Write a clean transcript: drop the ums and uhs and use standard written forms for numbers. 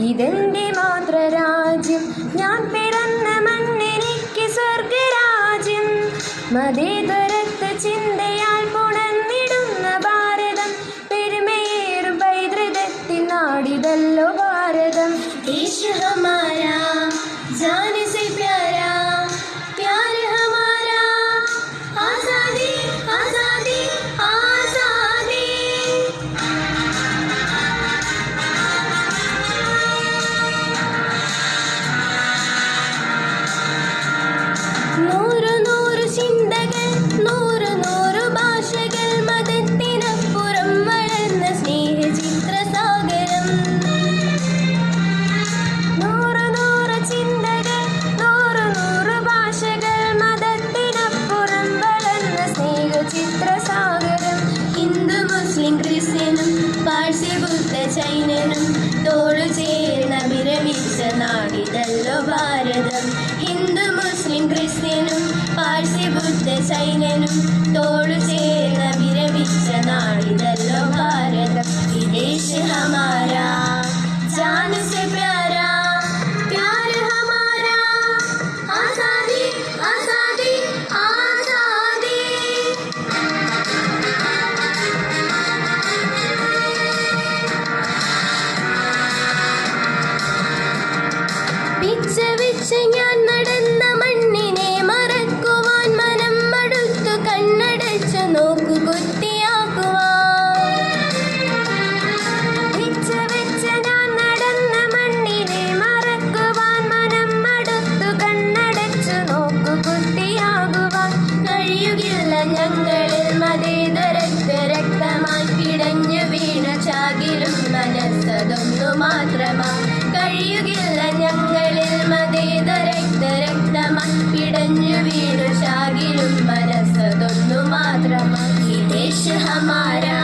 ഇതെന്റെ മാതൃരാജ്യം, ഞാൻ പിറന്ന മണ്ണെനിക്ക് സ്വർഗരാജ്യം. മതേതരത്വ ചിന്തയാൽ പുണർന്നിടുന്ന ഭാരതം, പെരുമയേറും പൈതൃകത്തിൻ നാടിതല്ലോ ഭാരതം. ദേശ് ഹമാരാ ജാൻ സേ പ്യാരാ, പ്യാർ ഹമാരാ, ആസാദി ആസാദി ആസാദി. നൂറ് നൂറ് ചിന്തകൾ, നൂറ് നൂറ് ഭാഷകൾ, മതത്തിനപ്പുറം വളർന്ന സ്നേഹചിത്രസാഗരം. നൂറ് നൂറ് ചിന്തകൾ, നൂറ് നൂറ് ഭാഷകൾ, മതത്തിനപ്പുറം വളർന്ന സ്നേഹചിത്രസാഗരം. ഹിന്ദു മുസ്ലിം ക്രിസ്ത്യനും പാഴ്സി ബുദ്ധ ജൈനനും തോളു ചേർന്ന വിരമിച്ച നാടിതല്ലോ ഭാരതം. ഹിന്ദു മുസ്ലിം ക്രിസ്ത്യനും പാഴ്സി ബുദ്ധ ജൈനനും തോളു ചേർന്ന വിരമിച്ച നാടിതല്ലോ ഭാരതം. ഈ ദേശ് ഹമാരാ ജാൻ സേ പ്യാരാ, പ്യാർ ഹമാരാ, ആസാദി ആസാദി ആസാദി. പിച്ച വെച്ച് ഞാൻ നടന്ന മണ്ണിനെ മറക്കുവാൻ മനം മടുത്തു കണ്ണടച്ചു നോക്കു കുത്തിയാക്കുവാൻ. പിച്ച വെച്ച് ഞാൻ നടന്ന മണ്ണിനെ മറക്കുവാൻ മനം മടുത്തു കണ്ണടച്ചു നോക്കു കുത്തിയാകുവാൻ. കഴിയുകില്ല ഞങ്ങളിൽ മതേതരത്വ രക്തമായി പിടഞ്ഞു വീണ ചാകിലും മനസ്സതൊന്നു മാത്രമായി. കഴിയുകില്ല ഞങ്ങളിൽ മതേതരക്ത രക്തമായി പിടഞ്ഞു വീണു ചാകിലും മനസ്സതൊന്നു മാത്രമായി. ഈ ദേശ് ഹമാരാ